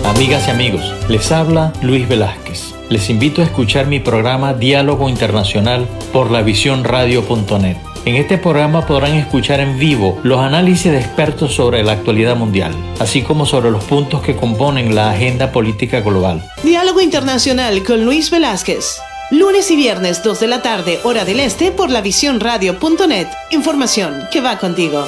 Amigas y amigos, les habla Luis Velázquez. Les invito a escuchar mi programa Diálogo Internacional por lavisiónradio.net. En este programa podrán escuchar en vivo los análisis de expertos sobre la actualidad mundial, así como sobre los puntos que componen la agenda política global. Diálogo Internacional con Luis Velázquez. Lunes y viernes, 2 de la tarde, hora del este, por lavisiónradio.net. Información que va contigo.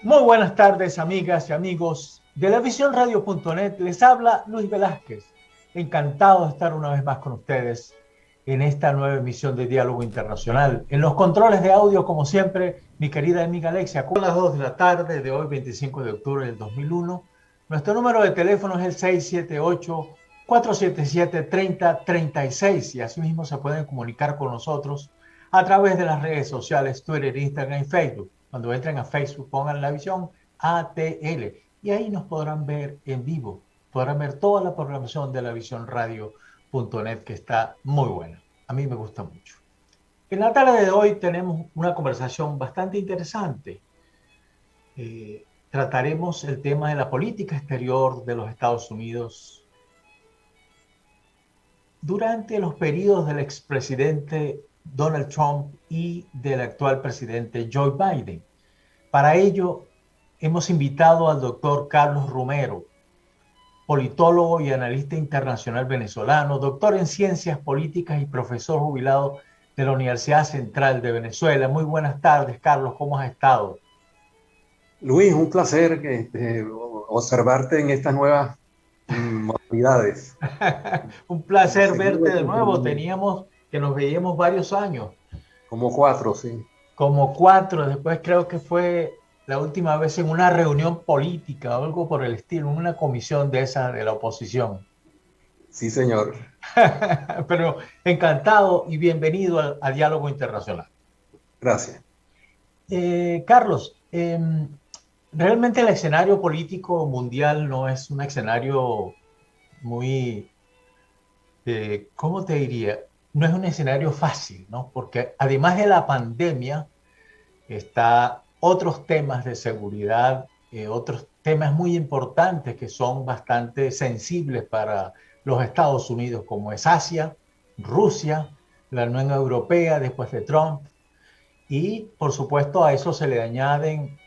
Muy buenas tardes, amigas y amigos de lavisiónradio.net. Les habla Luis Velázquez. Encantado de estar una vez más con ustedes en esta nueva emisión de Diálogo Internacional. En los controles de audio, como siempre, mi querida amiga Alexia, con las 2 de la tarde de hoy, 25 de octubre del 2001. Nuestro número de teléfono es el 678-477-3036 y así mismo se pueden comunicar con nosotros a través de las redes sociales Twitter, Instagram y Facebook. Cuando entren a Facebook, pongan La Visión ATL y ahí nos podrán ver en vivo. Podrán ver toda la programación de lavisiónradio.net, que está muy buena. A mí me gusta mucho. En la tarde de hoy tenemos una conversación bastante interesante. Trataremos el tema de la política exterior de los Estados Unidos durante los periodos del expresidente Donald Trump y del actual presidente Joe Biden. Para ello, hemos invitado al doctor Carlos Romero, politólogo y analista internacional venezolano, doctor en ciencias políticas y profesor jubilado de la Universidad Central de Venezuela. Muy buenas tardes, Carlos, ¿cómo has estado? Luis, un placer observarte en estas nuevas modalidades. Un placer verte de nuevo. Teníamos que nos veíamos varios años. Como 4, sí. Como 4, después creo que fue la última vez en una reunión política o algo por el estilo, en una comisión de esa de la oposición. Sí, señor. Pero encantado y bienvenido a Diálogo Internacional. Gracias. Carlos, realmente el escenario político mundial no es un escenario muy, ¿cómo te diría? No es un escenario fácil, ¿no? Porque además de la pandemia, está otros temas de seguridad, otros temas muy importantes que son bastante sensibles para los Estados Unidos, como es Asia, Rusia, la Unión Europea después de Trump, y por supuesto a eso se le añaden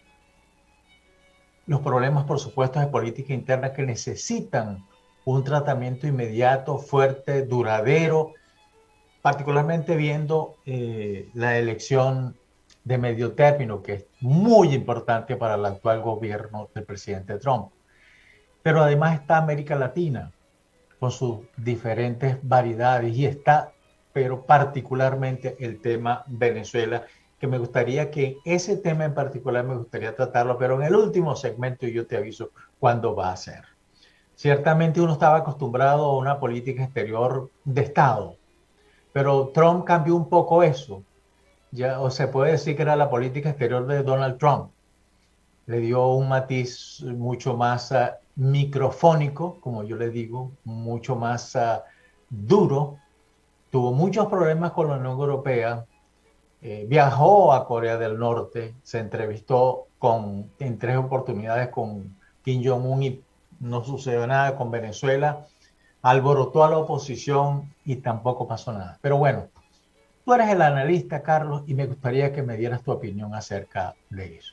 los problemas, por supuesto, de política interna que necesitan un tratamiento inmediato, fuerte, duradero, particularmente viendo la elección de medio término, que es muy importante para el actual gobierno del presidente Trump. Pero además está América Latina, con sus diferentes variedades, y está, pero particularmente el tema Venezuela, que me gustaría que ese tema en particular me gustaría tratarlo, pero en el último segmento yo te aviso cuándo va a ser. Ciertamente uno estaba acostumbrado a una política exterior de Estado, pero Trump cambió un poco eso. Ya, o se puede decir que era la política exterior de Donald Trump. Le dio un matiz mucho más microfónico, como yo le digo, mucho más duro. Tuvo muchos problemas con la Unión Europea. Viajó a Corea del Norte, se entrevistó en 3 oportunidades con Kim Jong-un y no sucedió nada. Con Venezuela alborotó a la oposición y tampoco pasó nada. Pero bueno, tú eres el analista, Carlos, y me gustaría que me dieras tu opinión acerca de eso.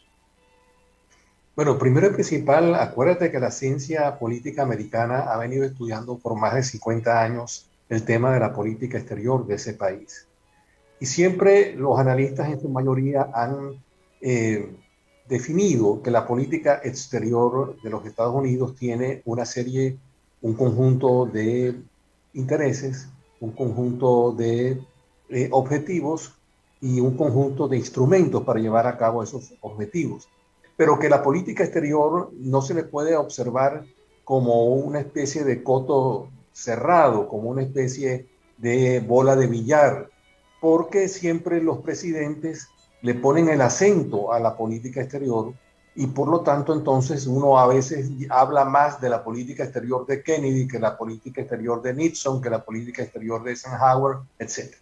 Bueno, primero y principal, acuérdate que la ciencia política americana ha venido estudiando por más de 50 años el tema de la política exterior de ese país. Y siempre los analistas en su mayoría han definido que la política exterior de los Estados Unidos tiene un conjunto de intereses, un conjunto de objetivos y un conjunto de instrumentos para llevar a cabo esos objetivos. Pero que la política exterior no se le puede observar como una especie de coto cerrado, como una especie de bola de billar, porque siempre los presidentes le ponen el acento a la política exterior y por lo tanto entonces uno a veces habla más de la política exterior de Kennedy que la política exterior de Nixon, que la política exterior de Eisenhower, etc.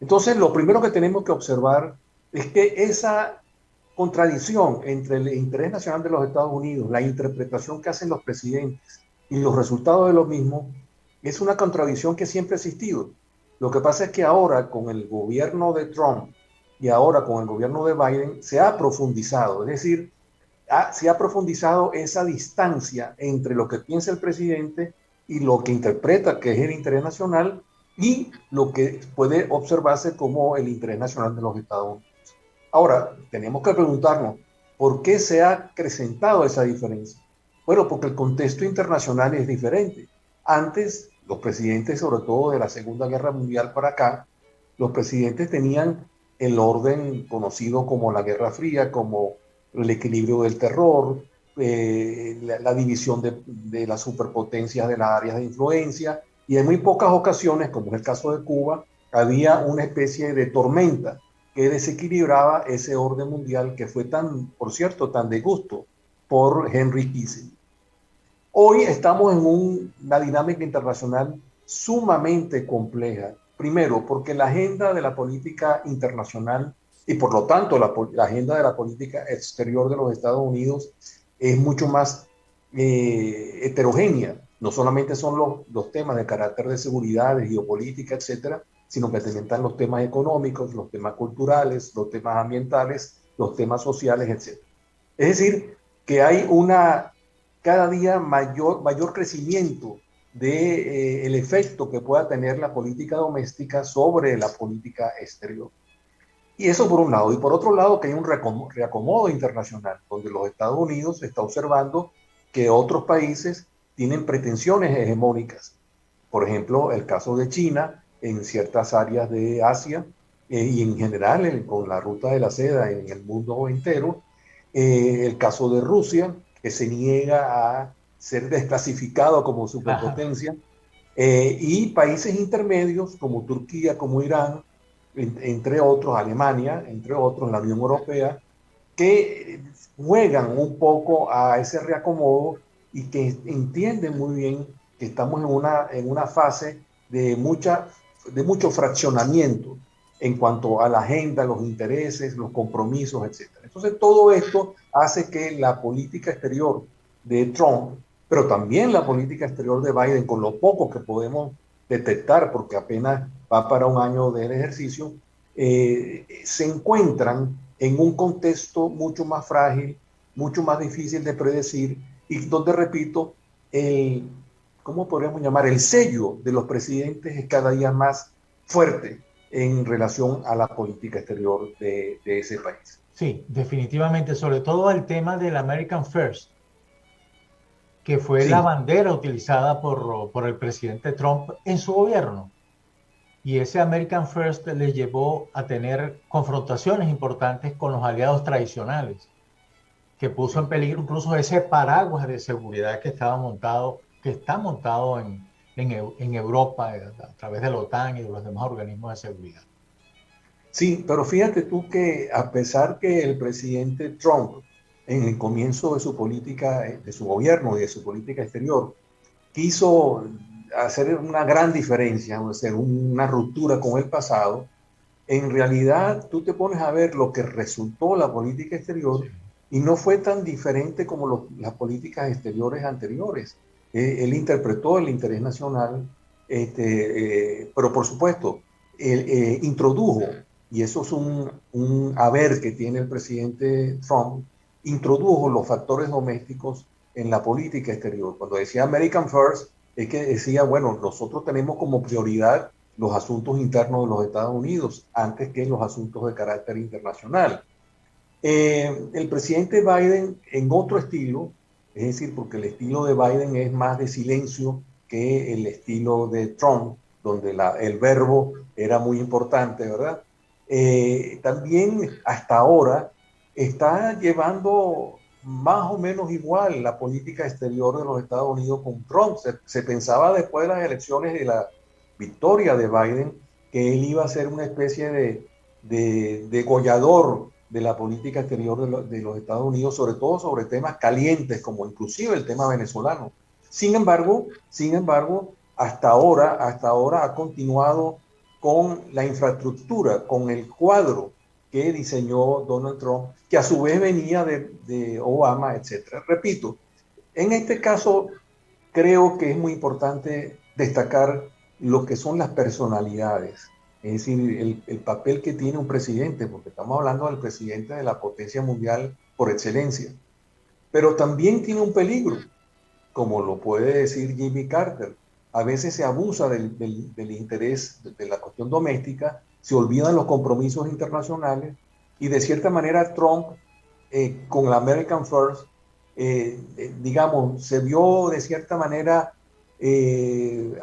Entonces lo primero que tenemos que observar es que esa contradicción entre el interés nacional de los Estados Unidos, la interpretación que hacen los presidentes y los resultados de lo mismo, es una contradicción que siempre ha existido. Lo que pasa es que ahora con el gobierno de Trump y ahora con el gobierno de Biden se ha profundizado, es decir, se ha profundizado esa distancia entre lo que piensa el presidente y lo que interpreta que es el interés nacional y lo que puede observarse como el interés nacional de los Estados Unidos. Ahora, tenemos que preguntarnos, ¿por qué se ha acrecentado esa diferencia? Bueno, porque el contexto internacional es diferente. Antes, los presidentes, sobre todo de la Segunda Guerra Mundial para acá, los presidentes tenían el orden conocido como la Guerra Fría, como el equilibrio del terror, la división de las superpotencias de las áreas de influencia, y en muy pocas ocasiones, como es el caso de Cuba, había una especie de tormenta que desequilibraba ese orden mundial que fue tan, por cierto, tan de gusto por Henry Kissinger. Hoy estamos en una dinámica internacional sumamente compleja. Primero, porque la agenda de la política internacional y por lo tanto la agenda de la política exterior de los Estados Unidos es mucho más heterogénea. No solamente son los temas de carácter de seguridad, de geopolítica, etcétera, sino que también están los temas económicos, los temas culturales, los temas ambientales, los temas sociales, etc. Es decir, que hay cada día mayor crecimiento del efecto que pueda tener la política doméstica sobre la política exterior. Y eso por un lado. Y por otro lado, que hay un reacomodo internacional, donde los Estados Unidos está observando que otros países tienen pretensiones hegemónicas. Por ejemplo, el caso de China, en ciertas áreas de Asia y en general con la ruta de la seda en el mundo entero. El caso de Rusia, que se niega a ser desclasificado como superpotencia. Y países intermedios como Turquía, como Irán, entre otros, Alemania, entre otros, la Unión Europea, que juegan un poco a ese reacomodo y que entienden muy bien que estamos en una fase de mucho fraccionamiento en cuanto a la agenda, los intereses, los compromisos, etc. Entonces, todo esto hace que la política exterior de Trump, pero también la política exterior de Biden, con lo poco que podemos detectar, porque apenas va para un año del ejercicio, se encuentran en un contexto mucho más frágil, mucho más difícil de predecir, y donde, repito, ¿cómo podríamos llamar? El sello de los presidentes es cada día más fuerte en relación a la política exterior de ese país. Sí, definitivamente, sobre todo el tema del American First, que fue la bandera utilizada por el presidente Trump en su gobierno. Y ese American First les llevó a tener confrontaciones importantes con los aliados tradicionales, que puso en peligro incluso ese paraguas de seguridad que está montado en Europa a través de la OTAN y de los demás organismos de seguridad. Sí, pero fíjate tú que a pesar que el presidente Trump en el comienzo de su política, de su gobierno y de su política exterior, quiso hacer una gran diferencia, o sea, una ruptura con el pasado, en realidad tú te pones a ver lo que resultó la política exterior y no fue tan diferente como las políticas exteriores anteriores. Él interpretó el interés nacional, pero por supuesto, introdujo, y eso es un haber que tiene el presidente Trump, introdujo los factores domésticos en la política exterior. Cuando decía American First, es que decía, bueno, nosotros tenemos como prioridad los asuntos internos de los Estados Unidos antes que los asuntos de carácter internacional. El presidente Biden, en otro estilo, es decir, porque el estilo de Biden es más de silencio que el estilo de Trump, donde el verbo era muy importante, ¿verdad? También hasta ahora está llevando más o menos igual la política exterior de los Estados Unidos con Trump. Se pensaba después de las elecciones de la victoria de Biden que él iba a ser una especie de degollador de la política exterior de los Estados Unidos, sobre todo sobre temas calientes, como inclusive el tema venezolano. Sin embargo, hasta ahora ha continuado con la infraestructura, con el cuadro que diseñó Donald Trump, que a su vez venía de Obama, etc. Repito, en este caso creo que es muy importante destacar lo que son las personalidades, es decir, el papel que tiene un presidente, porque estamos hablando del presidente de la potencia mundial por excelencia, pero también tiene un peligro, como lo puede decir Jimmy Carter. A veces se abusa del interés de la cuestión doméstica, se olvidan los compromisos internacionales y de cierta manera Trump, con la American First, digamos, se vio de cierta manera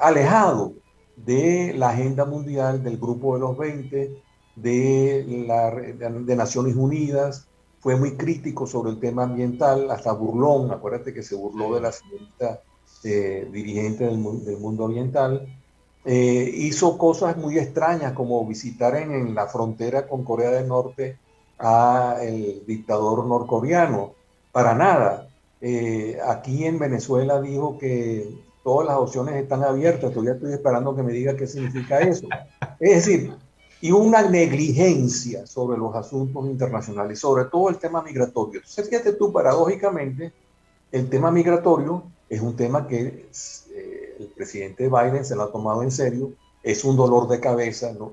alejado de la agenda mundial, del grupo de los 20, de Naciones Unidas. Fue muy crítico sobre el tema ambiental, hasta burlón, acuérdate que se burló de la señorita dirigente del mundo ambiental. Hizo cosas muy extrañas como visitar en la frontera con Corea del Norte al dictador norcoreano. Para nada. Aquí en Venezuela dijo que todas las opciones están abiertas. Todavía estoy esperando que me diga qué significa eso. Es decir, y una negligencia sobre los asuntos internacionales, sobre todo el tema migratorio. Entonces, fíjate tú, paradójicamente, el tema migratorio es un tema que el presidente Biden se lo ha tomado en serio. Es un dolor de cabeza, no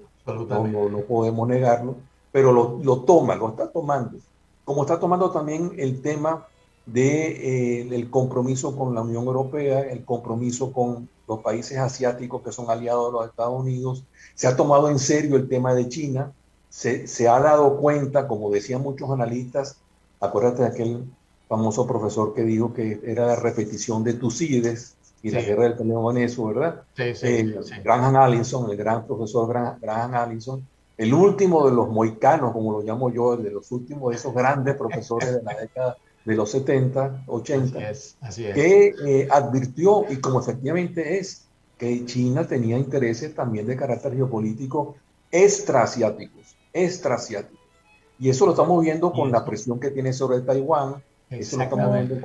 podemos negarlo, pero lo está tomando. Como está tomando también el tema del compromiso con la Unión Europea, el compromiso con los países asiáticos que son aliados de los Estados Unidos. Se ha tomado en serio el tema de China. Se ha dado cuenta, como decían muchos analistas, acuérdate de aquel famoso profesor que dijo que era la repetición de Tucídides y la guerra del Peloponeso, ¿verdad? Sí. Graham Allison, el gran profesor Graham Allison, el último de los mohicanos, como lo llamo yo, de los últimos de esos grandes profesores de la década de los 70, 80, así es. Que advirtió, y como efectivamente es, que China tenía intereses también de carácter geopolítico extraasiáticos. Y eso lo estamos viendo con la presión que tiene sobre Taiwán, eso lo estamos viendo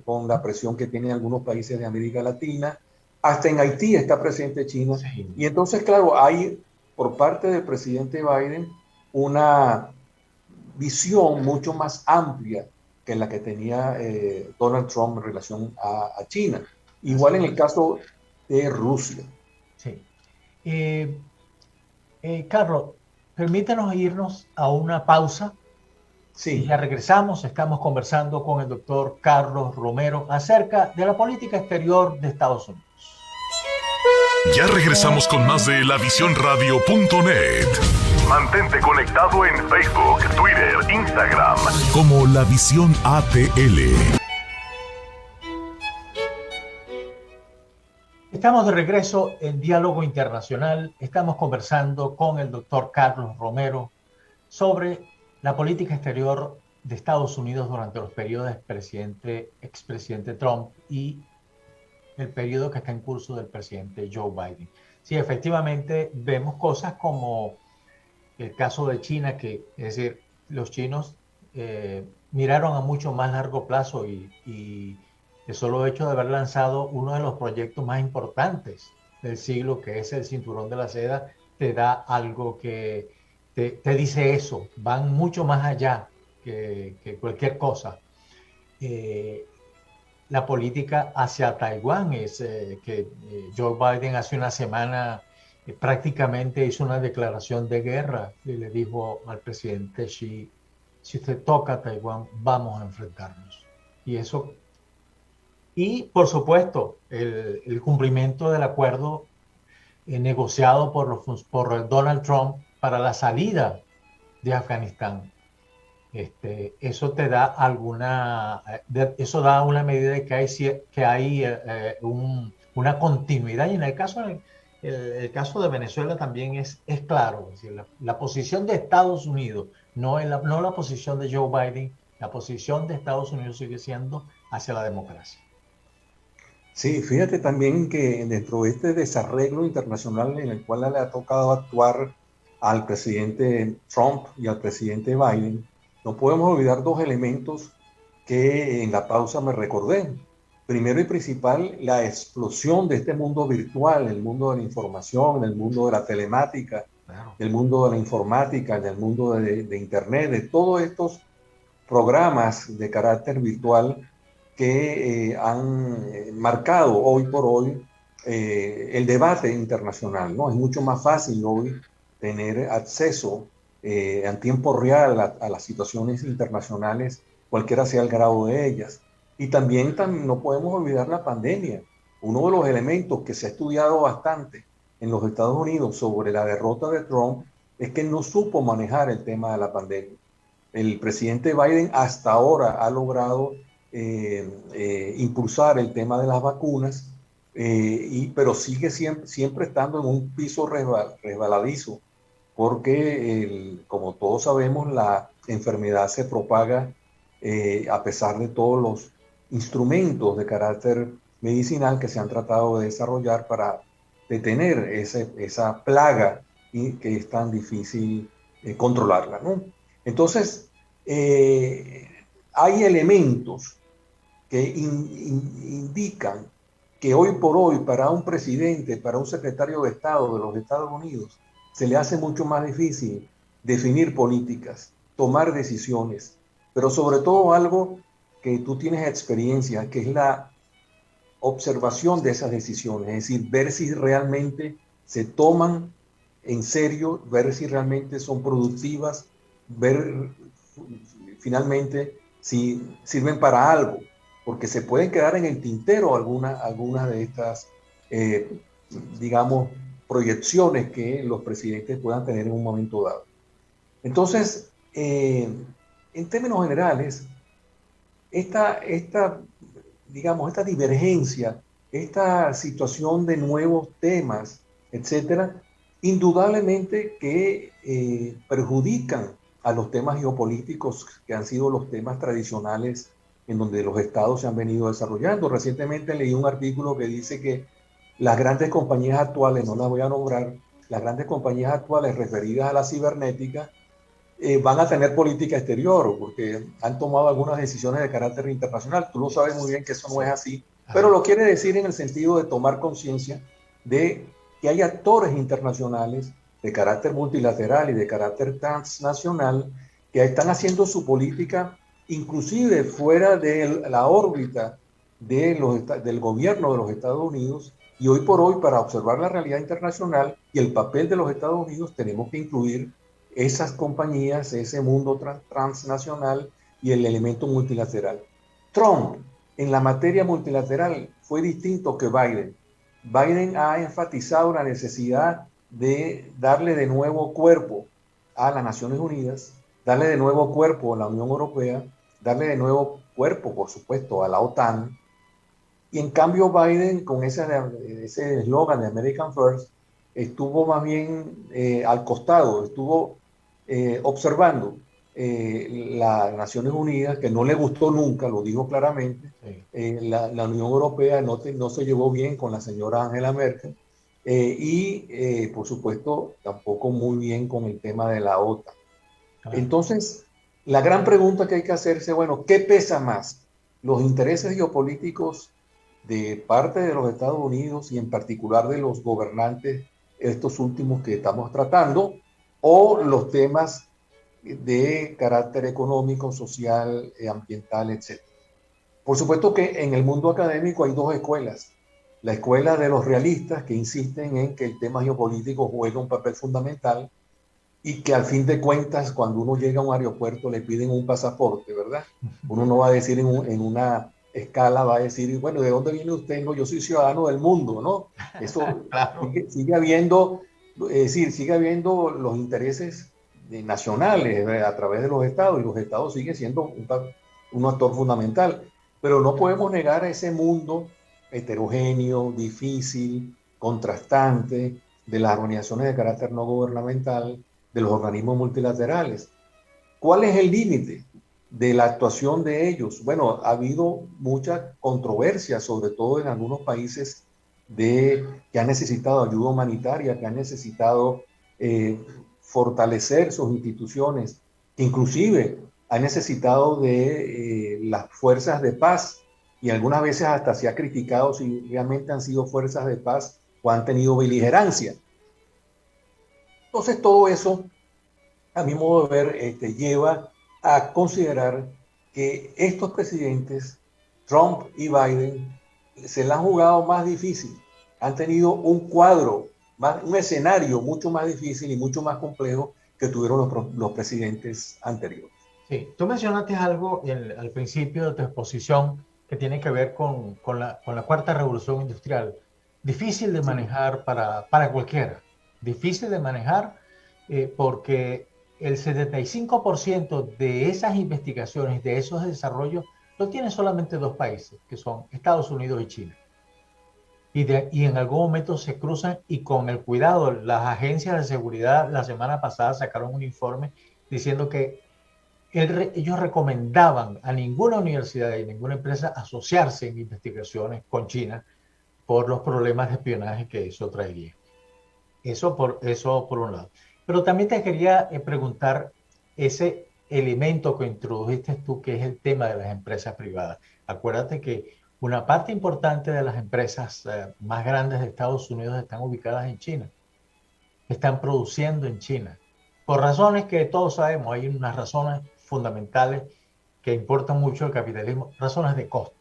con la presión que tienen algunos países de América Latina, hasta en Haití está presente China. Sí. Y entonces, claro, hay por parte del presidente Biden una visión mucho más amplia que la que tenía Donald Trump en relación a China. Igual en el caso de Rusia. Sí. Carlos, permítanos irnos a una pausa. Sí. Y ya regresamos. Estamos conversando con el doctor Carlos Romero acerca de la política exterior de Estados Unidos. Ya regresamos con más de lavisionradio.net. Mantente conectado en Facebook, Twitter, Instagram como La Visión ATL. Estamos de regreso en Diálogo Internacional. Estamos conversando con el doctor Carlos Romero sobre la política exterior de Estados Unidos durante los periodos del expresidente Trump y el periodo que está en curso del presidente Joe Biden. Sí, efectivamente vemos cosas como el caso de China, que es decir, los chinos miraron a mucho más largo plazo y el solo hecho de haber lanzado uno de los proyectos más importantes del siglo, que es el Cinturón de la Seda, te da algo que te dice eso. Van mucho más allá que cualquier cosa. La política hacia Taiwán es que Joe Biden hace una semana prácticamente hizo una declaración de guerra y le dijo al presidente Xi: si usted toca Taiwán, vamos a enfrentarnos. Y por supuesto, el cumplimiento del acuerdo negociado por Donald Trump para la salida de Afganistán. Eso te da eso da una medida de que hay una continuidad. Y en el caso de Venezuela también es claro. Es decir, la posición de Estados Unidos, no la posición de Joe Biden, la posición de Estados Unidos sigue siendo hacia la democracia. Sí, fíjate también que dentro de este desarreglo internacional en el cual le ha tocado actuar al presidente Trump y al presidente Biden, no podemos olvidar dos elementos que en la pausa me recordé. Primero y principal, la explosión de este mundo virtual, el mundo de la información, el mundo de la telemática, Claro. el mundo de la informática, el mundo de Internet, de todos estos programas de carácter virtual que han marcado hoy por hoy el debate internacional, ¿no? Es mucho más fácil hoy tener acceso en tiempo real a las situaciones internacionales, cualquiera sea el grado de ellas. Y también no podemos olvidar la pandemia. Uno de los elementos que se ha estudiado bastante en los Estados Unidos sobre la derrota de Trump es que no supo manejar el tema de la pandemia. El presidente Biden hasta ahora ha logrado impulsar el tema de las vacunas, pero sigue siempre estando en un piso resbaladizo, porque como todos sabemos, la enfermedad se propaga a pesar de todos los instrumentos de carácter medicinal que se han tratado de desarrollar para detener esa plaga que es tan difícil controlarla, ¿no? Entonces, hay elementos que indican que hoy por hoy para un presidente, para un secretario de Estado de los Estados Unidos, se le hace mucho más difícil definir políticas, tomar decisiones, pero sobre todo algo que tú tienes experiencia, que es la observación de esas decisiones, es decir, ver si realmente se toman en serio, ver si realmente son productivas, ver finalmente si sirven para algo, porque se pueden quedar en el tintero algunas de estas, digamos, proyecciones que los presidentes puedan tener en un momento dado. Entonces, en términos generales, esta divergencia, esta situación de nuevos temas, etcétera, indudablemente que perjudican a los temas geopolíticos que han sido los temas tradicionales en donde los estados se han venido desarrollando. Recientemente leí un artículo que dice que las grandes compañías actuales, no las voy a nombrar, las grandes compañías actuales referidas a la cibernética van a tener política exterior porque han tomado algunas decisiones de carácter internacional. Tú lo sabes muy bien que eso no es así, pero lo quiere decir en el sentido de tomar conciencia de que hay actores internacionales de carácter multilateral y de carácter transnacional que están haciendo su política inclusive fuera de la órbita del gobierno de los Estados Unidos. Y hoy por hoy, para observar la realidad internacional y el papel de los Estados Unidos, tenemos que incluir esas compañías, ese mundo transnacional y el elemento multilateral. Trump, en la materia multilateral, fue distinto que Biden. Biden ha enfatizado la necesidad de darle de nuevo cuerpo a las Naciones Unidas, darle de nuevo cuerpo a la Unión Europea, darle de nuevo cuerpo, por supuesto, a la OTAN. Y en cambio Biden, con ese eslogan de American First, estuvo más bien al costado, estuvo observando las Naciones Unidas, que no le gustó nunca, lo dijo claramente. Sí. La Unión Europea no se llevó bien con la señora Angela Merkel y por supuesto tampoco muy bien con el tema de la OTAN. Claro. Entonces, la gran pregunta que hay que hacerse, bueno, ¿qué pesa más? ¿Los intereses geopolíticos de parte de los Estados Unidos y en particular de los gobernantes, estos últimos que estamos tratando, o los temas de carácter económico, social, ambiental, etc.? Por supuesto que en el mundo académico hay dos escuelas. La escuela de los realistas, que insisten en que el tema geopolítico juega un papel fundamental y que al fin de cuentas, cuando uno llega a un aeropuerto le piden un pasaporte, ¿verdad? Uno no va a decir en una escala, va a decir, bueno, ¿de dónde viene usted? No, yo soy ciudadano del mundo, ¿no? Eso claro. sigue habiendo los intereses nacionales a través de los estados, y los estados siguen siendo un actor fundamental, pero no podemos negar ese mundo heterogéneo, difícil, contrastante, de las organizaciones de carácter no gubernamental, de los organismos multilaterales. ¿Cuál es el límite de la actuación de ellos? Bueno, ha habido mucha controversia, sobre todo en algunos países que han necesitado ayuda humanitaria, que han necesitado fortalecer sus instituciones, que inclusive ha necesitado de las fuerzas de paz y algunas veces hasta se ha criticado si realmente han sido fuerzas de paz o han tenido beligerancia. Entonces todo eso, a mi modo de ver, lleva a considerar que estos presidentes, Trump y Biden, se la han jugado más difícil, han tenido un cuadro, un escenario mucho más difícil y mucho más complejo que tuvieron los presidentes anteriores. Sí, tú mencionaste algo al principio de tu exposición que tiene que ver con la cuarta revolución industrial. Difícil de manejar para cualquiera. Difícil de manejar porque el 75% de esas investigaciones, de esos desarrollos, lo tienen solamente dos países, que son Estados Unidos y China. Y en algún momento se cruzan y con el cuidado, las agencias de seguridad la semana pasada sacaron un informe diciendo que ellos recomendaban a ninguna universidad y ninguna empresa asociarse en investigaciones con China por los problemas de espionaje que eso traería. Eso por un lado. Pero también te quería preguntar ese elemento que introdujiste tú, que es el tema de las empresas privadas. Acuérdate que una parte importante de las empresas más grandes de Estados Unidos están ubicadas en China. Están produciendo en China. Por razones que todos sabemos, hay unas razones fundamentales que importan mucho el capitalismo, razones de costo.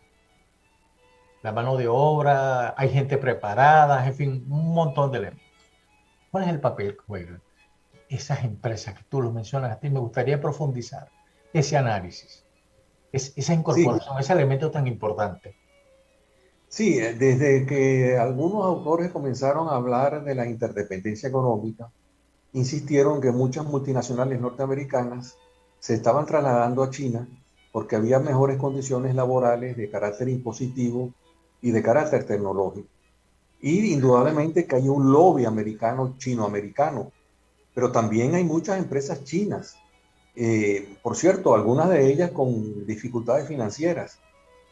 La mano de obra, hay gente preparada, en fin, un montón de elementos. ¿Cuál es el papel que juegan esas empresas que tú lo mencionas a ti? Me gustaría profundizar ese análisis, esa incorporación, ese elemento tan importante. Sí, desde que algunos autores comenzaron a hablar de la interdependencia económica, insistieron que muchas multinacionales norteamericanas se estaban trasladando a China porque había mejores condiciones laborales de carácter impositivo y de carácter tecnológico. Y indudablemente que hay un lobby americano, chino-americano, pero también hay muchas empresas chinas. Por cierto, algunas de ellas con dificultades financieras.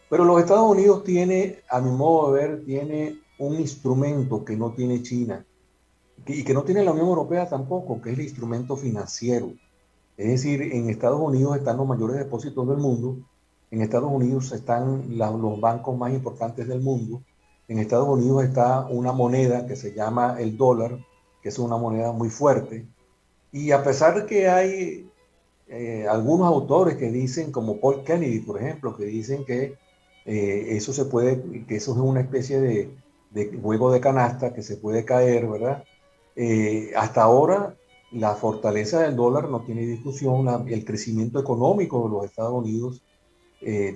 Pero los Estados Unidos tiene, a mi modo de ver, tiene un instrumento que no tiene China y que no tiene la Unión Europea tampoco, que es el instrumento financiero. Es decir, en Estados Unidos están los mayores depósitos del mundo, en Estados Unidos están los bancos más importantes del mundo, en Estados Unidos está una moneda que se llama el dólar, que es una moneda muy fuerte, y a pesar de que hay algunos autores que dicen, como Paul Kennedy, por ejemplo, que dicen que eso es una especie de juego de canasta que se puede caer, ¿verdad? Hasta ahora la fortaleza del dólar no tiene discusión, el crecimiento económico de los Estados Unidos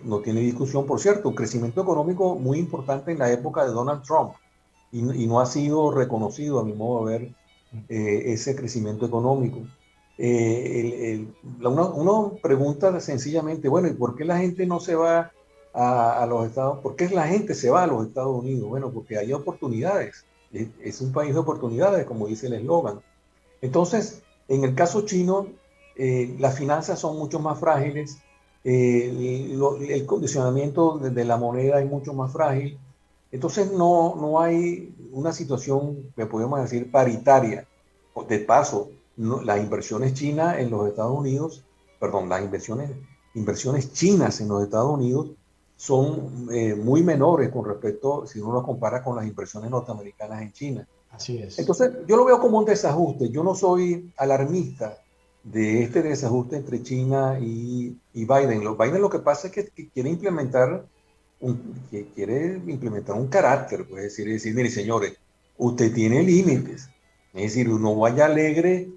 no tiene discusión. Por cierto, un crecimiento económico muy importante en la época de Donald Trump y no ha sido reconocido, a mi modo de ver, ese crecimiento económico. Uno pregunta sencillamente, bueno, ¿y por qué la gente no se va a los Estados Unidos? ¿Por qué la gente se va a los Estados Unidos? Bueno, porque hay oportunidades. Es un país de oportunidades, como dice el eslogan. Entonces, en el caso chino, las finanzas son mucho más frágiles, el condicionamiento de la moneda es mucho más frágil. Entonces, no hay una situación que podemos decir paritaria. De paso, las inversiones chinas en los Estados Unidos, perdón, las inversiones chinas en los Estados Unidos son muy menores con respecto, si uno lo compara con las inversiones norteamericanas en China. Así es. Entonces, yo lo veo como un desajuste. Yo no soy alarmista de este desajuste entre China y Biden. Biden lo que pasa es que quiere implementar un carácter, pues, es decir, mire, señores, usted tiene límites. Es decir, no vaya alegre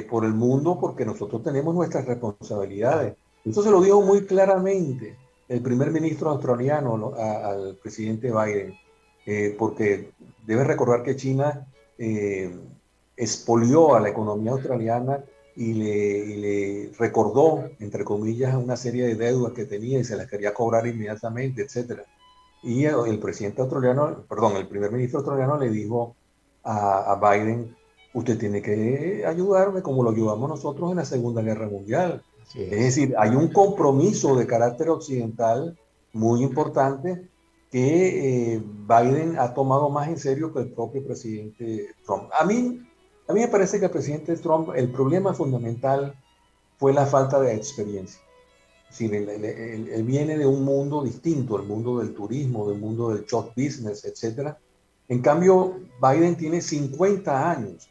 por el mundo porque nosotros tenemos nuestras responsabilidades. Eso se lo dijo muy claramente el primer ministro australiano al presidente Biden, porque debe recordar que China expolió a la economía australiana y le recordó, entre comillas, una serie de deudas que tenía y se las quería cobrar inmediatamente, etc. Y el primer ministro australiano le dijo a Biden, usted tiene que ayudarme como lo ayudamos nosotros en la Segunda Guerra Mundial. Es decir, hay un compromiso de carácter occidental muy importante que Biden ha tomado más en serio que el propio presidente Trump. A mí me parece que el presidente Trump, el problema fundamental fue la falta de experiencia. Es decir, él viene de un mundo distinto, el mundo del turismo, del mundo del show business, etc. En cambio, Biden tiene 50 años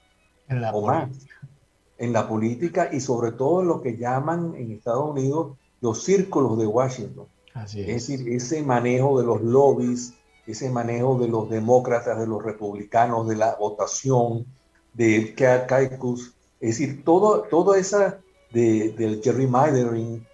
En la o más política. en la política y sobre todo en lo que llaman en Estados Unidos los círculos de Washington. Así Es es. decir, ese manejo de los lobbies, ese manejo de los demócratas, de los republicanos, de la votación, del caucus, es decir, toda esa del gerrymandering,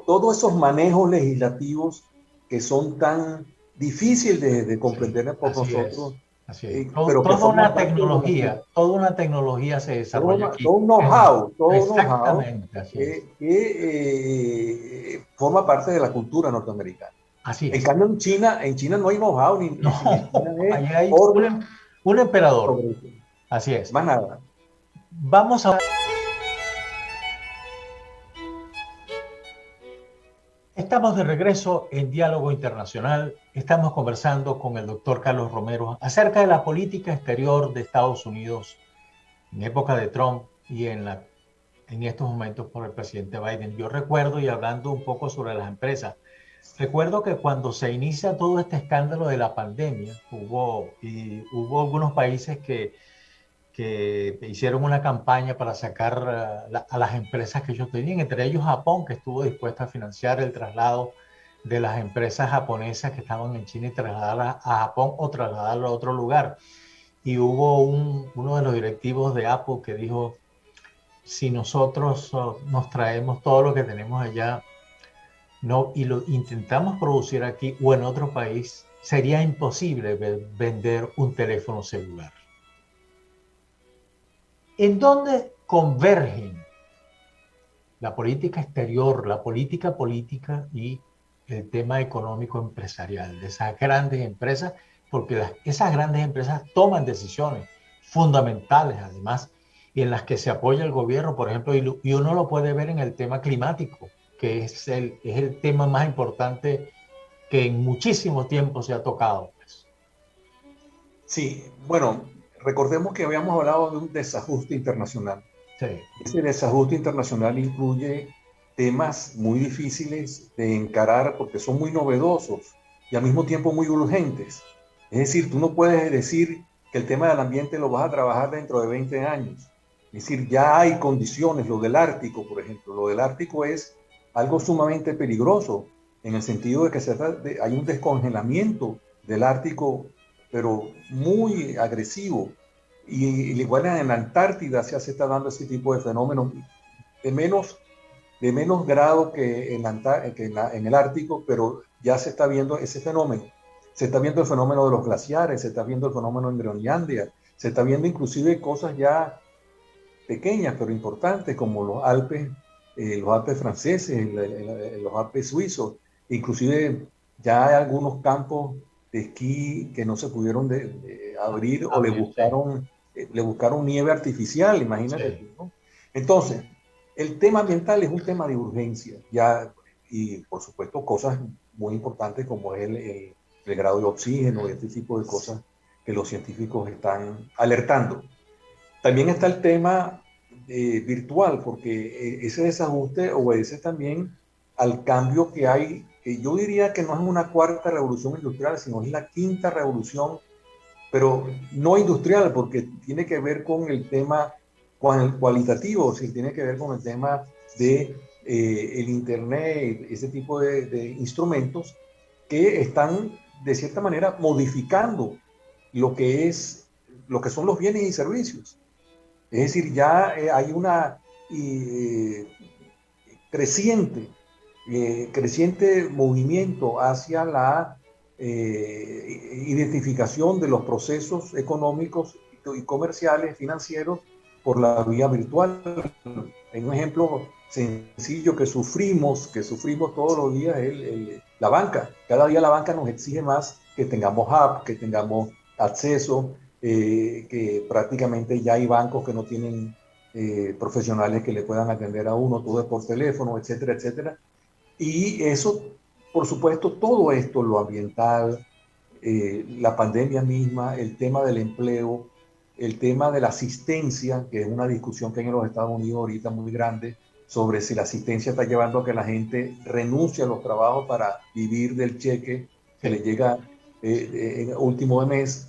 todos esos manejos legislativos que son tan difíciles de Sí, comprender por así nosotros, es. Así es. pero que forman parte de la nación. Toda una tecnología se desarrolla aquí. Todo un know-how, Exactamente, así es. que forma parte de la cultura norteamericana. Así En es. cambio, en China no hay know-how, ni No, en China es allá hay orden un emperador. sobre eso. Así es. Más nada. Vamos a... Estamos de regreso en Diálogo Internacional. Estamos conversando con el doctor Carlos Romero acerca de la política exterior de Estados Unidos en época de Trump y en estos momentos por el presidente Biden. Yo recuerdo, y hablando un poco sobre las empresas, recuerdo que cuando se inicia todo este escándalo de la pandemia, hubo algunos países que hicieron una campaña para sacar a las empresas que ellos tenían, entre ellos Japón, que estuvo dispuesto a financiar el traslado de las empresas japonesas que estaban en China y trasladarlas a Japón o trasladarlas a otro lugar. Y hubo uno de los directivos de Apple que dijo, si nosotros nos traemos todo lo que tenemos allá y lo intentamos producir aquí o en otro país, sería imposible vender un teléfono celular. ¿En dónde convergen la política exterior, la política política y el tema económico empresarial de esas grandes empresas? Porque esas grandes empresas toman decisiones fundamentales, además, y en las que se apoya el gobierno, por ejemplo, y uno lo puede ver en el tema climático, que es el tema más importante que en muchísimo tiempo se ha tocado. Pues. Sí, bueno, recordemos que habíamos hablado de un desajuste internacional. Sí. Ese desajuste internacional incluye temas muy difíciles de encarar porque son muy novedosos y al mismo tiempo muy urgentes. Es decir, tú no puedes decir que el tema del ambiente lo vas a trabajar dentro de 20 años. Es decir, ya hay condiciones, lo del Ártico, por ejemplo. Lo del Ártico es algo sumamente peligroso en el sentido de que hay un descongelamiento del Ártico, pero muy agresivo. Y igual en la Antártida se está dando ese tipo de fenómenos de menos grado que en el Ártico, pero ya se está viendo ese fenómeno. Se está viendo el fenómeno de los glaciares, se está viendo el fenómeno en Groenlandia, se está viendo inclusive cosas ya pequeñas pero importantes como los Alpes franceses, los Alpes suizos, inclusive ya hay algunos campos de esquí que no se pudieron abrir o le buscaron nieve artificial, imagínate. Sí. ¿No? Entonces, el tema ambiental es un tema de urgencia, ya, y por supuesto cosas muy importantes como es el grado de oxígeno y este tipo de cosas que los científicos están alertando. También está el tema virtual, porque ese desajuste obedece también al cambio que hay, que yo diría que no es una cuarta revolución industrial, sino es la quinta revolución, pero no industrial, porque tiene que ver con el tema cualitativo, sí, tiene que ver con el tema de el Internet, ese tipo de instrumentos que están de cierta manera modificando lo que son los bienes y servicios. Es decir, ya hay una creciente movimiento hacia la identificación de los procesos económicos y comerciales, financieros, por la vía virtual. Hay un ejemplo sencillo que sufrimos todos los días, la banca. Cada día la banca nos exige más que tengamos app, que tengamos acceso, que prácticamente ya hay bancos que no tienen profesionales que le puedan atender a uno, todo es por teléfono, etcétera, etcétera. Y eso, por supuesto, todo esto, lo ambiental, la pandemia misma, el tema del empleo, el tema de la asistencia, que es una discusión que hay en los Estados Unidos ahorita muy grande, sobre si la asistencia está llevando a que la gente renuncie a los trabajos para vivir del cheque que le llega en último de mes,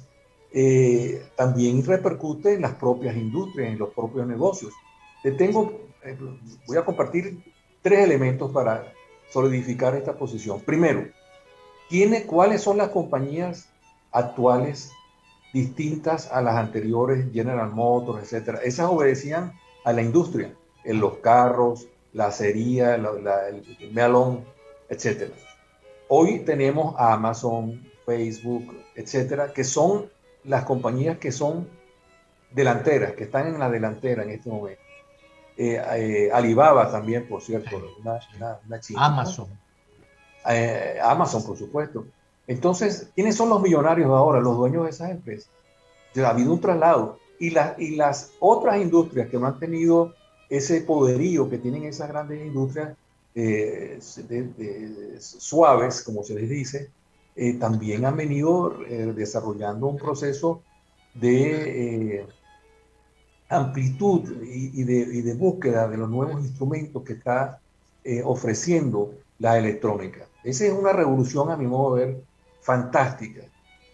también repercute en las propias industrias, en los propios negocios. Voy a compartir 3 elementos para solidificar esta posición. Primero, ¿cuáles son las compañías actuales distintas a las anteriores, General Motors, etcétera? Esas obedecían a la industria, en los carros, la acería, el melón, etcétera. Hoy tenemos a Amazon, Facebook, etcétera, que son las compañías que son delanteras, que están en la delantera en este momento. Alibaba también, por cierto, una china. Amazon. Amazon, por supuesto. Entonces, ¿quiénes son los millonarios ahora? Los dueños de esas empresas. Ha habido un traslado. Y las otras industrias que no han tenido ese poderío que tienen esas grandes industrias suaves, como se les dice, también han venido desarrollando un proceso de amplitud y de búsqueda de los nuevos instrumentos que está ofreciendo la electrónica. Esa es una revolución, a mi modo de ver, fantástica.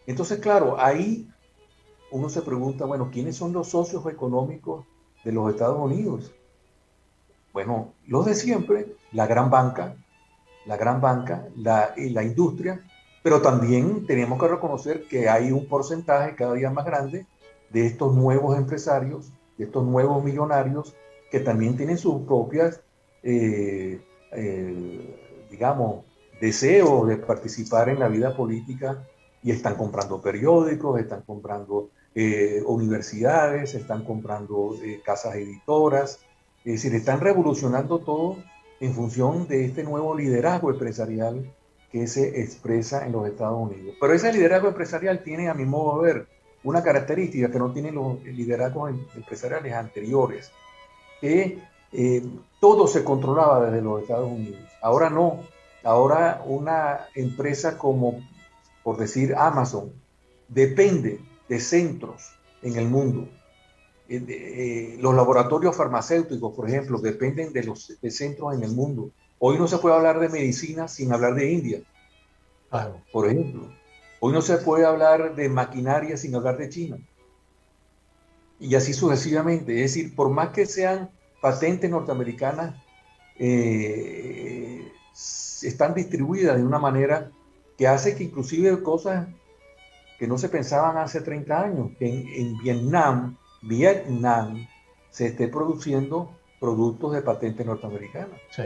Entonces, claro, ahí uno se pregunta, bueno, ¿quiénes son los socios económicos de los Estados Unidos? Bueno, los de siempre, la gran banca, la industria, pero también tenemos que reconocer que hay un porcentaje cada día más grande de estos nuevos empresarios, de estos nuevos millonarios, que también tienen sus propias, digamos, deseos de participar en la vida política y están comprando periódicos, están comprando universidades, están comprando casas editoras, es decir, están revolucionando todo en función de este nuevo liderazgo empresarial que se expresa en los Estados Unidos. Pero ese liderazgo empresarial tiene, a mi modo de ver, una característica que no tienen los liderazgos empresariales anteriores, que todo se controlaba desde los Estados Unidos. Ahora no. Ahora una empresa como, por decir, Amazon, depende de centros en el mundo. Los laboratorios farmacéuticos, por ejemplo, dependen de centros en el mundo. Hoy no se puede hablar de medicina sin hablar de India, por ejemplo. Hoy no se puede hablar de maquinaria sin hablar de China. Y así sucesivamente. Es decir, por más que sean patentes norteamericanas, están distribuidas de una manera que hace que inclusive cosas que no se pensaban hace 30 años, que en Vietnam se esté produciendo productos de patente norteamericana. Sí.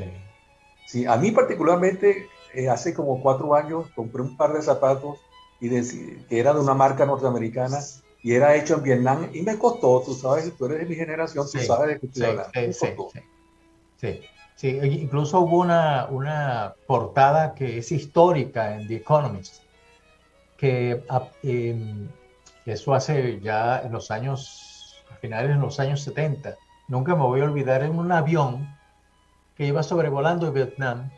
Sí, a mí particularmente, hace como 4 años, compré un par de zapatos que era de una marca norteamericana y era hecho en Vietnam y me costó, tú sabes, tú eres de mi generación, tú sabes de qué estoy hablando. Sí, incluso hubo una portada que es histórica en The Economist, que eso hace ya a finales de los años 70. Nunca me voy a olvidar, en un avión que iba sobrevolando Vietnam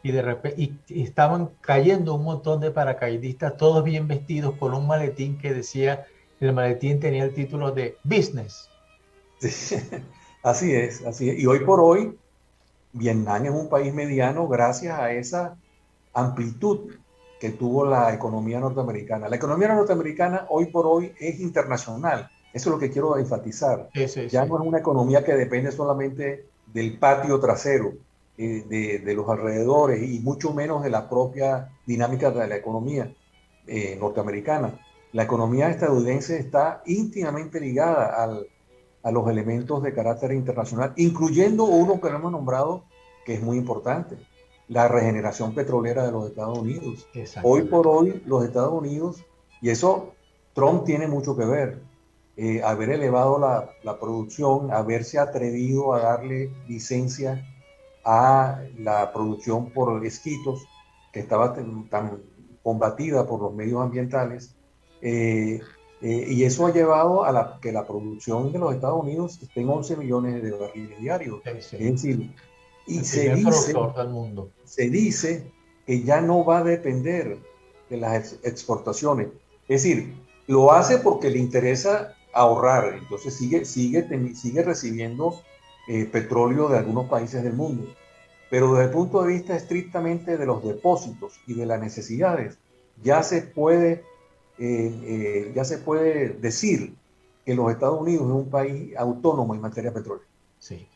y de repente estaban cayendo un montón de paracaidistas, todos bien vestidos, con un maletín que decía, el maletín tenía el título de Business. Sí, así es. Y hoy por hoy, Vietnam es un país mediano gracias a esa amplitud que tuvo la economía norteamericana. La economía norteamericana hoy por hoy es internacional. Eso es lo que quiero enfatizar. Ya no es una economía que depende solamente del patio trasero, de los alrededores y mucho menos de la propia dinámica de la economía norteamericana. La economía estadounidense está íntimamente ligada a los elementos de carácter internacional, incluyendo uno que no hemos nombrado, que es muy importante, la regeneración petrolera de los Estados Unidos. Hoy por hoy, los Estados Unidos, y eso Trump tiene mucho que ver, haber elevado la producción, haberse atrevido a darle licencia a la producción por esquitos, que estaba tan combatida por los medios ambientales, y eso ha llevado a que la producción de los Estados Unidos esté en 11 millones de barriles diarios. Es decir, y se dice que ya no va a depender de las exportaciones. Es decir, lo hace porque le interesa ahorrar, entonces sigue recibiendo petróleo de algunos países del mundo. Pero desde el punto de vista estrictamente de los depósitos y de las necesidades, ya se puede decir que los Estados Unidos es un país autónomo en materia de petróleo. Sí.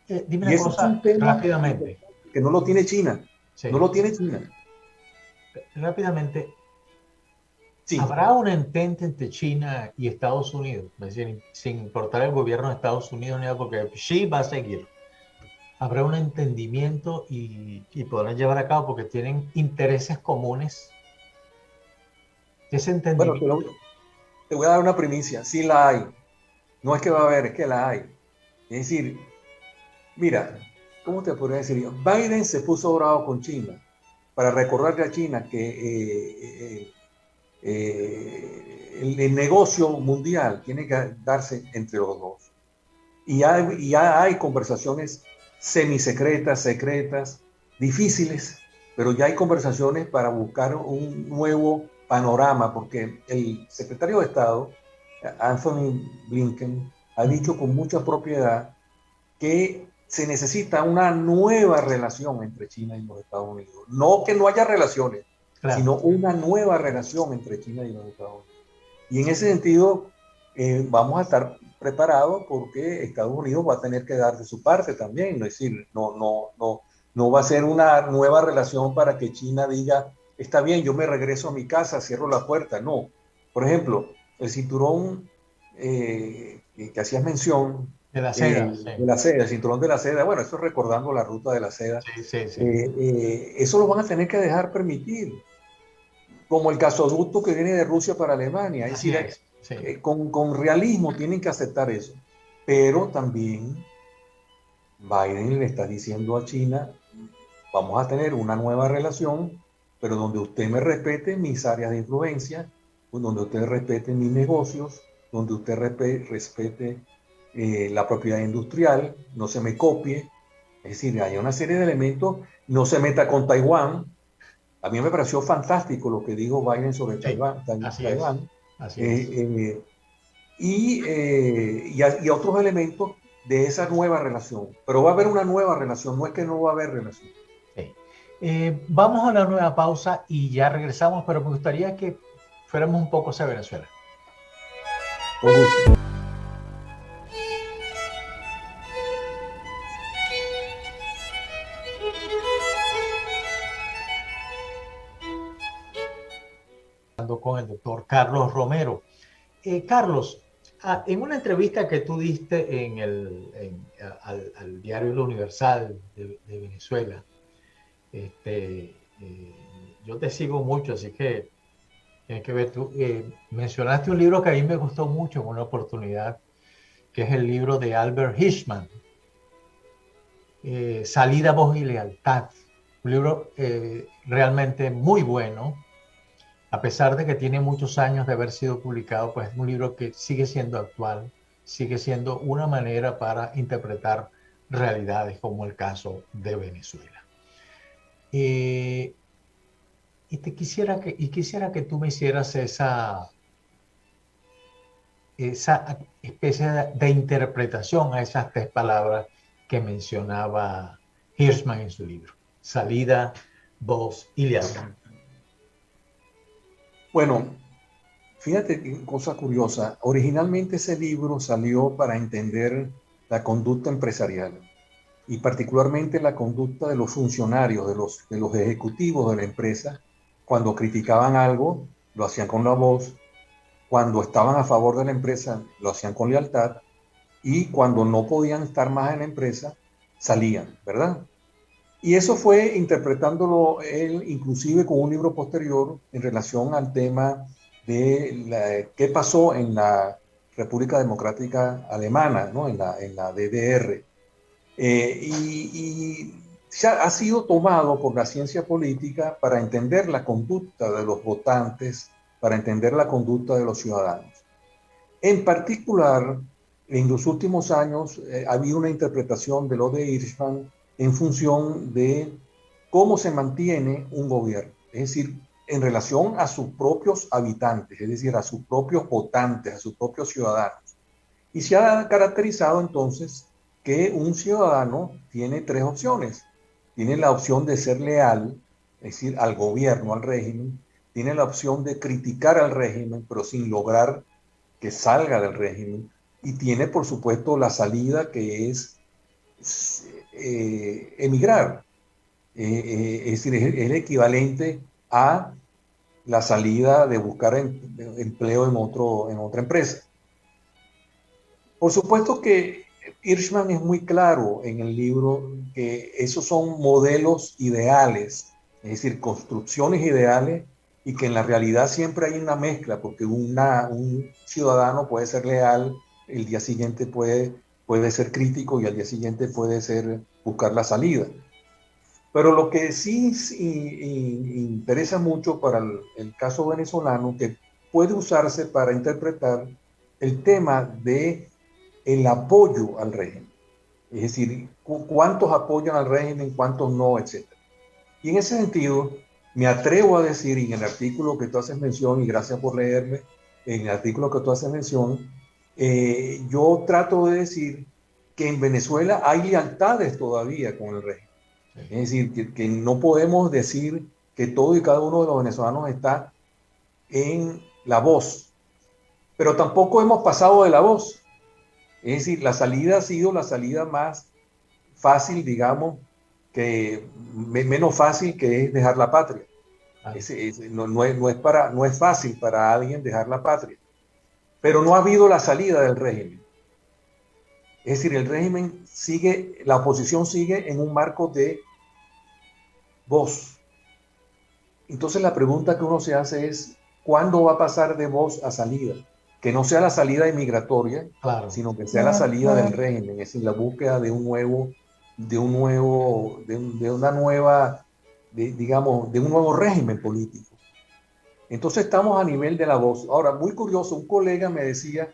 Dime Y una eso es cosa un tema rápidamente. que no lo tiene China. Sí. No lo tiene China. Rápidamente, Sí. ¿habrá un entente entre China y Estados Unidos? Es decir, sin importar el gobierno de Estados Unidos ni nada, porque Xi va a seguir. ¿Habrá un entendimiento y podrán llevar a cabo porque tienen intereses comunes? Ese Bueno, entendimiento. te voy a dar una primicia. Sí la hay. No es que va a haber, es que la hay. Es decir, mira, ¿cómo te podría decir yo? Biden se puso bravo con China para recordarle a China que el negocio mundial tiene que darse entre los dos. Y ya hay conversaciones semisecretas, secretas, difíciles, pero ya hay conversaciones para buscar un nuevo panorama, porque el secretario de Estado, Anthony Blinken, ha dicho con mucha propiedad que se necesita una nueva relación entre China y los Estados Unidos. No que no haya relaciones, Claro. sino una nueva relación entre China y los Estados Unidos. Y en ese sentido, vamos a estar preparados porque Estados Unidos va a tener que dar de su parte también. Es decir, no va a ser una nueva relación para que China diga, está bien, yo me regreso a mi casa, cierro la puerta. No. Por ejemplo, el cinturón que hacías mención, De la seda. Sí. de la seda, el cinturón de la seda, bueno, eso es recordando la ruta de la seda. Sí. Eso lo van a tener que dejar permitir, como el gasoducto que viene de Rusia para Alemania. Es Así decir, es. Sí. con realismo tienen que aceptar eso. Pero también Biden le está diciendo a China, vamos a tener una nueva relación, pero donde usted me respete mis áreas de influencia, donde usted respete mis negocios, donde usted respete la propiedad industrial, no se me copie. Es decir, hay una serie de elementos, no se meta con Taiwán. A mí me pareció fantástico lo que dijo Biden sobre Taiwán. Así es. Y otros elementos de esa nueva relación. Pero va a haber una nueva relación, no es que no va a haber relación. Sí. Vamos a una nueva pausa y ya regresamos, pero me gustaría que fuéramos un poco hacia Venezuela. Con gusto. Con el doctor Carlos Romero. Carlos, en una entrevista que tú diste al diario La Universal de Venezuela, yo te sigo mucho, así que tienes que ver tú. Mencionaste un libro que a mí me gustó mucho en una oportunidad, que es el libro de Albert Hirschman, Salida, Voz y Lealtad. Un libro realmente muy bueno. A pesar de que tiene muchos años de haber sido publicado, pues es un libro que sigue siendo actual, sigue siendo una manera para interpretar realidades como el caso de Venezuela. Y quisiera que tú me hicieras esa especie de interpretación a esas tres palabras que mencionaba Hirschman en su libro: salida, voz y lealtad. Bueno, fíjate qué cosa curiosa. Originalmente ese libro salió para entender la conducta empresarial y particularmente la conducta de los funcionarios, de los ejecutivos de la empresa. Cuando criticaban algo, lo hacían con la voz. Cuando estaban a favor de la empresa, lo hacían con lealtad. Y cuando no podían estar más en la empresa, salían, ¿verdad? Y eso fue interpretándolo él inclusive con un libro posterior en relación al tema de qué pasó en la República Democrática Alemana, ¿no? en la DDR. Y ha sido tomado por la ciencia política para entender la conducta de los votantes, para entender la conducta de los ciudadanos. En particular, en los últimos años ha habido una interpretación de lo de Hirschman en función de cómo se mantiene un gobierno, es decir, en relación a sus propios habitantes, es decir, a sus propios votantes, a sus propios ciudadanos. Y se ha caracterizado entonces que un ciudadano tiene tres opciones. Tiene la opción de ser leal, es decir, al gobierno, al régimen. Tiene la opción de criticar al régimen, pero sin lograr que salga del régimen. Y tiene, por supuesto, la salida, que es emigrar. Es decir, es el equivalente a la salida de buscar empleo en otra empresa. Por supuesto que Hirschman es muy claro en el libro que esos son modelos ideales, es decir, construcciones ideales, y que en la realidad siempre hay una mezcla, porque un ciudadano puede ser leal, el día siguiente puede ser crítico y al día siguiente puede ser buscar la salida. Pero lo que sí interesa mucho para el caso venezolano, que puede usarse para interpretar el tema de el apoyo al régimen. Es decir, cuántos apoyan al régimen, cuántos no, etc. Y en ese sentido, me atrevo a decir, y en el artículo que tú haces mención, y gracias por leerme, en el artículo que tú haces mención, yo trato de decir que en Venezuela hay lealtades todavía con el régimen. Es decir, que no podemos decir que todo y cada uno de los venezolanos está en la voz, pero tampoco hemos pasado de la voz. Es decir, la salida ha sido la salida más fácil, digamos, menos fácil, que es dejar la patria. No es fácil para alguien dejar la patria, pero no ha habido la salida del régimen. Es decir, el régimen sigue, la oposición sigue en un marco de voz. Entonces la pregunta que uno se hace es, ¿cuándo va a pasar de voz a salida? Que no sea la salida inmigratoria, claro, sino que sea la salida del régimen, es decir, la búsqueda de un nuevo régimen político. Entonces estamos a nivel de la voz. Ahora, muy curioso, un colega me decía,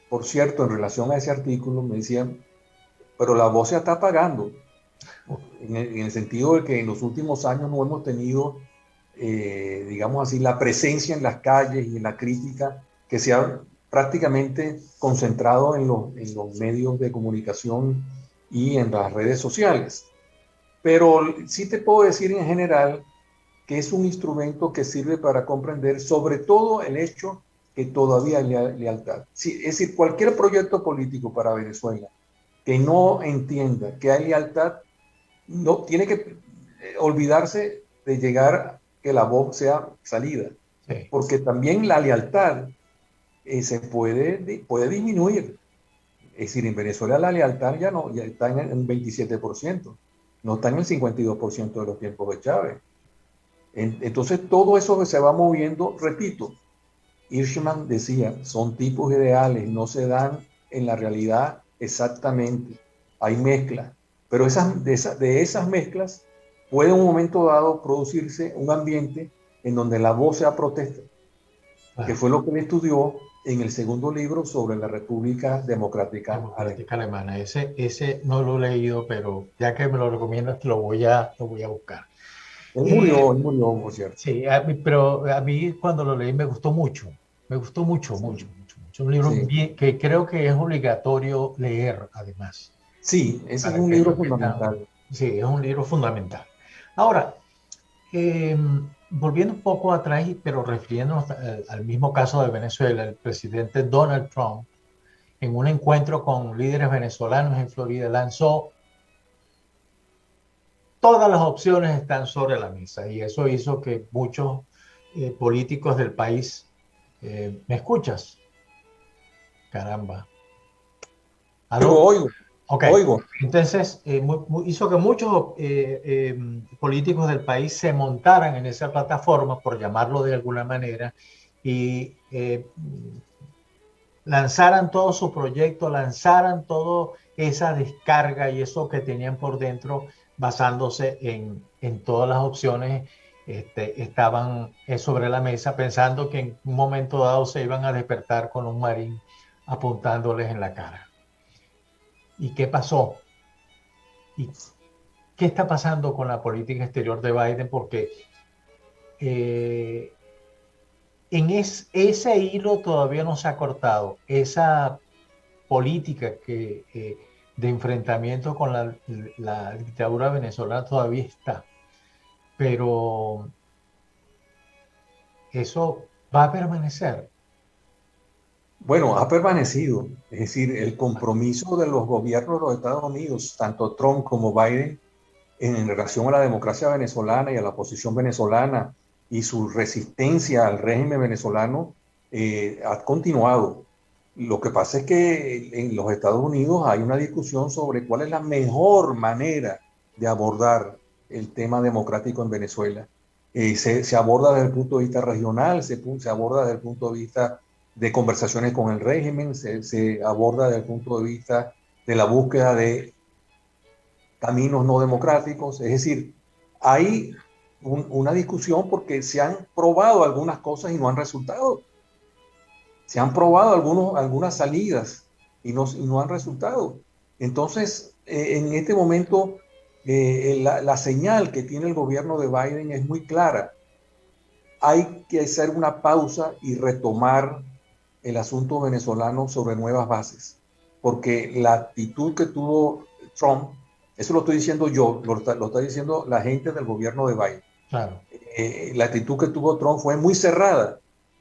por cierto, en relación a ese artículo, me decía, pero la voz se está apagando, en el sentido de que en los últimos años no hemos tenido, digamos así, la presencia en las calles y en la crítica que se ha prácticamente concentrado en los medios de comunicación y en las redes sociales. Pero sí te puedo decir en general que es un instrumento que sirve para comprender sobre todo el hecho que todavía hay lealtad. Sí, es decir, cualquier proyecto político para Venezuela que no entienda que hay lealtad, no tiene que olvidarse de llegar a que la voz sea salida. Sí. Porque también la lealtad se puede disminuir. Es decir, en Venezuela la lealtad ya está en el 27%, no está en el 52% de los tiempos de Chávez. Entonces todo eso que se va moviendo, repito, Hirschman decía, son tipos ideales, no se dan en la realidad exactamente, hay mezclas, pero de esas mezclas puede en un momento dado producirse un ambiente en donde la voz sea protesta, que fue lo que él estudió en el segundo libro sobre la República Democrática Alemana. Ese no lo he leído, pero ya que me lo recomiendas, lo voy a buscar. Él murió, por cierto. Sí, pero a mí cuando lo leí me gustó mucho. Me gustó mucho. Un libro que creo que es obligatorio leer, además. Sí, ese es un libro fundamental. Sí, es un libro fundamental. Ahora, volviendo un poco atrás, pero refiriéndonos al mismo caso de Venezuela, el presidente Donald Trump, en un encuentro con líderes venezolanos en Florida, lanzó todas las opciones están sobre la mesa, y eso hizo que muchos políticos del país, ¿me escuchas? Caramba. ¿Aló? Oigo. Okay. Oigo. Entonces, hizo que muchos políticos del país se montaran en esa plataforma, por llamarlo de alguna manera, y lanzaran todo su proyecto, lanzaran toda esa descarga y eso que tenían por dentro, basándose en todas las opciones, estaban sobre la mesa, pensando que en un momento dado se iban a despertar con un marín apuntándoles en la cara. ¿Y qué pasó? ¿Y qué está pasando con la política exterior de Biden? Porque ese hilo todavía no se ha cortado. Esa política que de enfrentamiento con la dictadura venezolana todavía está, pero eso va a permanecer. Bueno, ha permanecido. Es decir, el compromiso de los gobiernos de los Estados Unidos, tanto Trump como Biden, en relación a la democracia venezolana y a la oposición venezolana y su resistencia al régimen venezolano, ha continuado. Lo que pasa es que en los Estados Unidos hay una discusión sobre cuál es la mejor manera de abordar el tema democrático en Venezuela. Se aborda desde el punto de vista regional, se aborda desde el punto de vista de conversaciones con el régimen, se aborda desde el punto de vista de la búsqueda de caminos no democráticos. Es decir, hay una discusión porque se han probado algunas cosas y no han resultado. Se han probado algunas salidas y no han resultado. Entonces, en este momento, la señal que tiene el gobierno de Biden es muy clara. Hay que hacer una pausa y retomar el asunto venezolano sobre nuevas bases, porque la actitud que tuvo Trump, eso lo estoy diciendo yo, lo está diciendo la gente del gobierno de Biden. Claro. La actitud que tuvo Trump fue muy cerrada,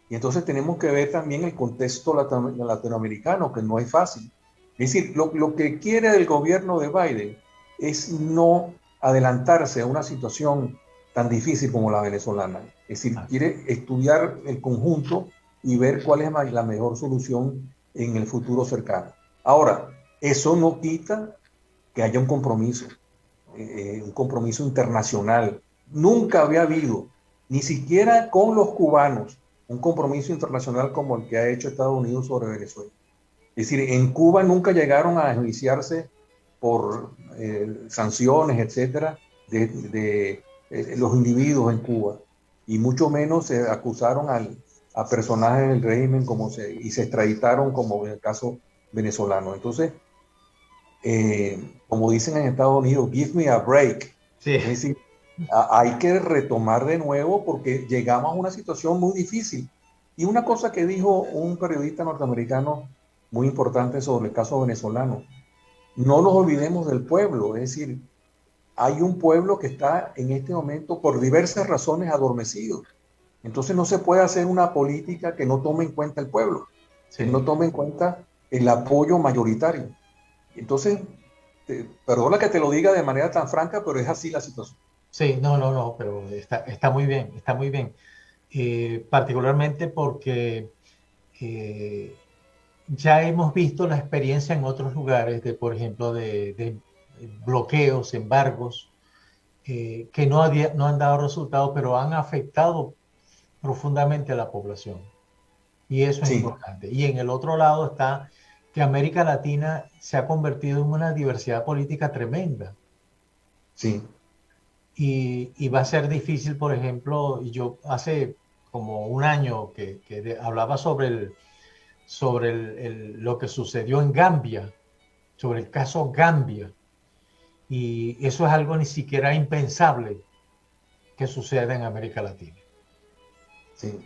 y entonces tenemos que ver también el contexto latinoamericano, que no es fácil. Es decir, lo que quiere el gobierno de Biden es no adelantarse a una situación tan difícil como la venezolana. Es decir, quiere estudiar el conjunto y ver cuál es la mejor solución en el futuro cercano. Ahora, eso no quita que haya un compromiso internacional. Nunca había habido, ni siquiera con los cubanos, un compromiso internacional como el que ha hecho Estados Unidos sobre Venezuela. Es decir, en Cuba nunca llegaron a enjuiciarse por sanciones, etcétera, de los individuos en Cuba, y mucho menos se acusaron a personajes del régimen y se extraditaron, como en el caso venezolano. Entonces, como dicen en Estados Unidos, give me a break. Sí. Es decir, hay que retomar de nuevo porque llegamos a una situación muy difícil. Y una cosa que dijo un periodista norteamericano muy importante sobre el caso venezolano: no nos olvidemos del pueblo. Es decir, hay un pueblo que está en este momento por diversas razones adormecido. Entonces no se puede hacer una política que no tome en cuenta el pueblo, que no tome en cuenta el apoyo mayoritario. Entonces, perdona que te lo diga de manera tan franca, pero es así la situación. Sí, no, pero está muy bien, está muy bien. Particularmente porque ya hemos visto la experiencia en otros lugares por ejemplo, de bloqueos, embargos, que no han dado resultados, pero han afectado profundamente a la población. Y eso es importante. Y en el otro lado está que América Latina se ha convertido en una diversidad política tremenda. Sí. Y va a ser difícil, por ejemplo, yo hace como un año que hablaba sobre lo que sucedió en Gambia, sobre el caso Gambia. Y eso es algo ni siquiera impensable que suceda en América Latina. Sí.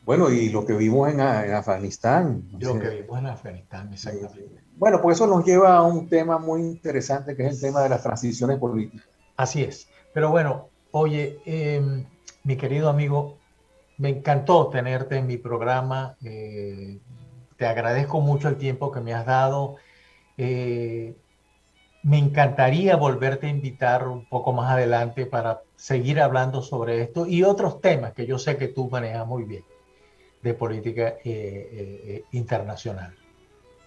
Bueno, y lo que vimos en Afganistán. Lo que vimos en Afganistán, exactamente. Bueno, pues eso nos lleva a un tema muy interesante, que es el tema de las transiciones políticas. Así es. Pero bueno, oye, mi querido amigo, me encantó tenerte en mi programa. Te agradezco mucho el tiempo que me has dado. Me encantaría volverte a invitar un poco más adelante para seguir hablando sobre esto y otros temas que yo sé que tú manejas muy bien de política internacional.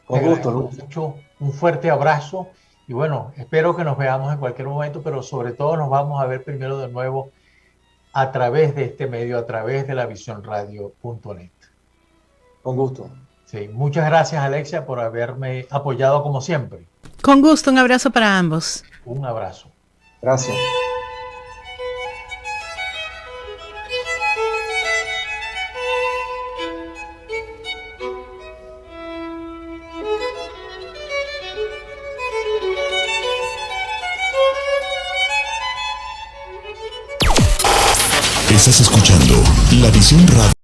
Con gusto, Luis. Mucho, un fuerte abrazo y bueno, espero que nos veamos en cualquier momento, pero sobre todo nos vamos a ver primero de nuevo a través de este medio, a través de lavisionradio.net. Con gusto. Sí, muchas gracias, Alexia, por haberme apoyado como siempre. Con gusto, un abrazo para ambos. Un abrazo. Gracias. Estás escuchando La Visión Radio.